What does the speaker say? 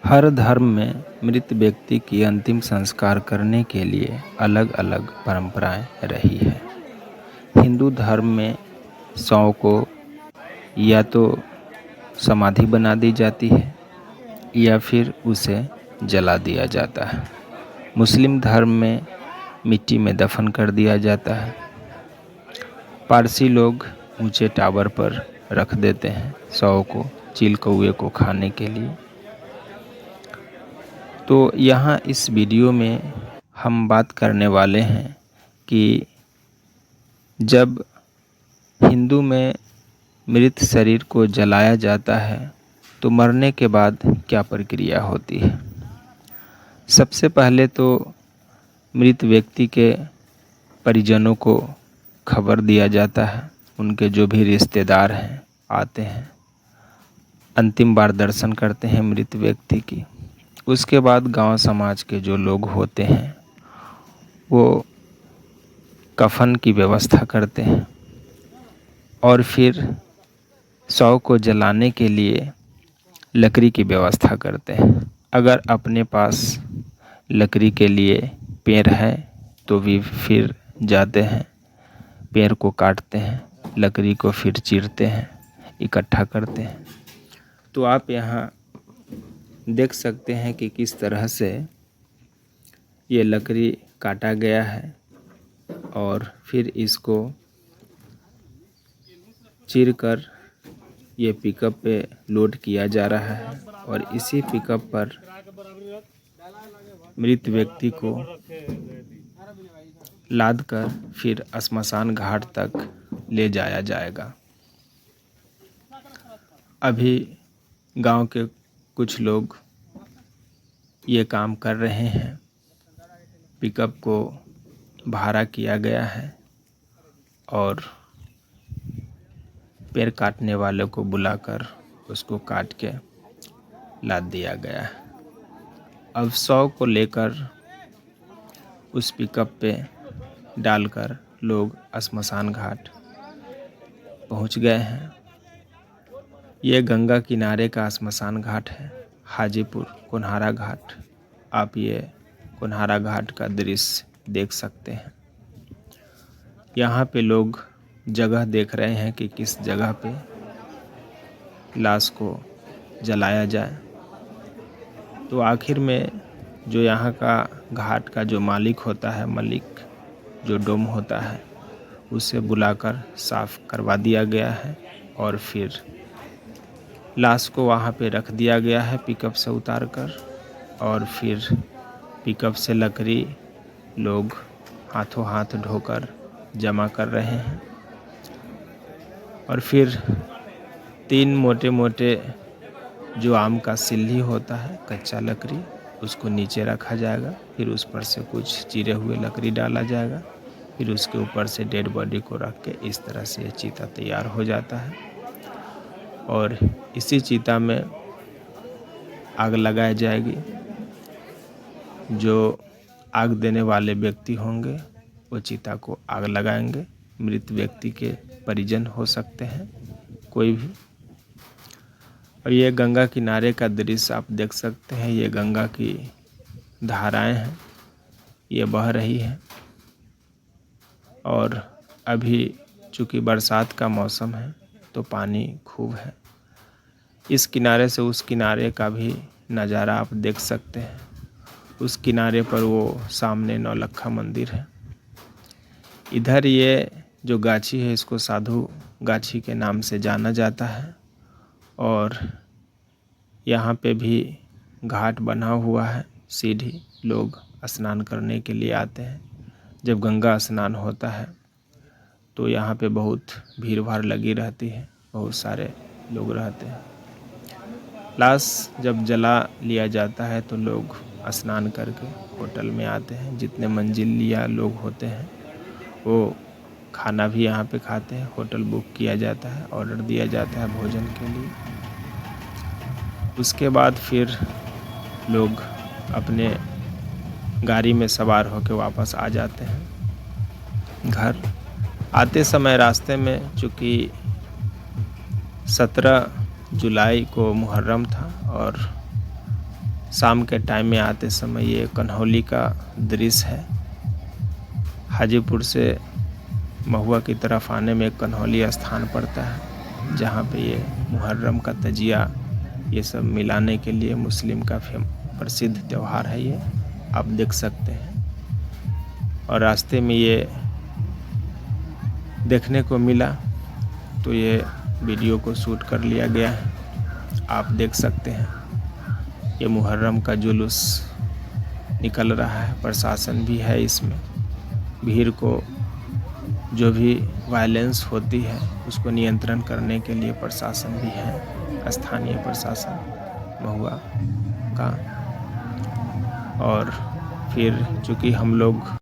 हर धर्म में मृत व्यक्ति की अंतिम संस्कार करने के लिए अलग अलग परंपराएं रही है। हिंदू धर्म में शव को या तो समाधि बना दी जाती है या फिर उसे जला दिया जाता है। मुस्लिम धर्म में मिट्टी में दफन कर दिया जाता है। पारसी लोग ऊंचे टावर पर रख देते हैं शव को चील कौवे को खाने के लिए। तो यहाँ इस वीडियो में हम बात करने वाले हैं कि जब हिंदू में मृत शरीर को जलाया जाता है तो मरने के बाद क्या प्रक्रिया होती है। सबसे पहले तो मृत व्यक्ति के परिजनों को खबर दिया जाता है। उनके जो भी रिश्तेदार हैं आते हैं, अंतिम बार दर्शन करते हैं मृत व्यक्ति की। उसके बाद गांव समाज के जो लोग होते हैं वो कफन की व्यवस्था करते हैं और फिर शव को जलाने के लिए लकड़ी की व्यवस्था करते हैं। अगर अपने पास लकड़ी के लिए पेड़ है तो भी फिर जाते हैं, पेड़ को काटते हैं, लकड़ी को फिर चीरते हैं, इकट्ठा करते हैं। तो आप यहाँ देख सकते हैं कि किस तरह से ये लकड़ी काटा गया है और फिर इसको चीर कर ये पिकअप पे लोड किया जा रहा है और इसी पिकअप पर मृत व्यक्ति को लाद कर फिर श्मशान घाट तक ले जाया जाएगा। अभी गांव के कुछ लोग ये काम कर रहे हैं। पिकअप को भाड़ा किया गया है और पेड़ काटने वाले को बुलाकर उसको काट के लाद दिया गया है। अब शव को लेकर उस पिकअप पे डालकर लोग श्मशान घाट पहुंच गए हैं। ये गंगा किनारे का श्मशान घाट है, हाजीपुर कोन्हारा घाट। आप ये कोन्हारा घाट का दृश्य देख सकते हैं। यहाँ पे लोग जगह देख रहे हैं कि किस जगह पे लाश को जलाया जाए। तो आखिर में जो यहाँ का घाट का जो मालिक होता है, मलिक जो डोम होता है, उसे बुलाकर साफ करवा दिया गया है और फिर लाश को वहाँ पे रख दिया गया है पिकअप से उतार कर। और फिर पिकअप से लकड़ी लोग हाथों हाथ ढोकर जमा कर रहे हैं और फिर 3 मोटे मोटे जो आम का सिल्ली होता है, कच्चा लकड़ी, उसको नीचे रखा जाएगा। फिर उस पर से कुछ चीरे हुए लकड़ी डाला जाएगा। फिर उसके ऊपर से डेड बॉडी को रख के इस तरह से ये चीता तैयार हो जाता है और इसी चीता में आग लगाई जाएगी। जो आग देने वाले व्यक्ति होंगे वो चीता को आग लगाएंगे। मृत व्यक्ति के परिजन हो सकते हैं कोई भी। और ये गंगा किनारे का दृश्य आप देख सकते हैं। ये गंगा की धाराएं हैं, ये बह रही है और अभी चूँकि बरसात का मौसम है तो पानी खूब है। इस किनारे से उस किनारे का भी नज़ारा आप देख सकते हैं। उस किनारे पर वो सामने नौलक्खा मंदिर है। इधर ये जो गाछी है इसको साधु गाछी के नाम से जाना जाता है और यहाँ पे भी घाट बना हुआ है, सीढ़ी। लोग स्नान करने के लिए आते हैं। जब गंगा स्नान होता है तो यहाँ पे बहुत भीड़ भाड़ लगी रहती है, बहुत सारे लोग रहते हैं। लाश जब जला लिया जाता है तो लोग स्नान करके होटल में आते हैं। जितने मंजिलिया लोग होते हैं वो खाना भी यहाँ पे खाते हैं। होटल बुक किया जाता है, ऑर्डर दिया जाता है भोजन के लिए। उसके बाद फिर लोग अपने गाड़ी में सवार होकर वापस आ जाते हैं घर। आते समय रास्ते में चूँकि 17 जुलाई को मुहर्रम था और शाम के टाइम में आते समय ये कन्हौली का दृश्य है। हाजीपुर से महुआ की तरफ आने में कन्हौली स्थान पड़ता है, जहाँ पे ये मुहर्रम का तजिया ये सब मिलाने के लिए मुस्लिम का प्रसिद्ध त्यौहार है। ये आप देख सकते हैं। और रास्ते में ये देखने को मिला तो ये वीडियो को शूट कर लिया गया है। आप देख सकते हैं ये मुहर्रम का जुलूस निकल रहा है। प्रशासन भी है इसमें। भीड़ को जो भी वायलेंस होती है उसको नियंत्रण करने के लिए प्रशासन भी है, स्थानीय प्रशासन महुआ का। और फिर चूँकि हम लोग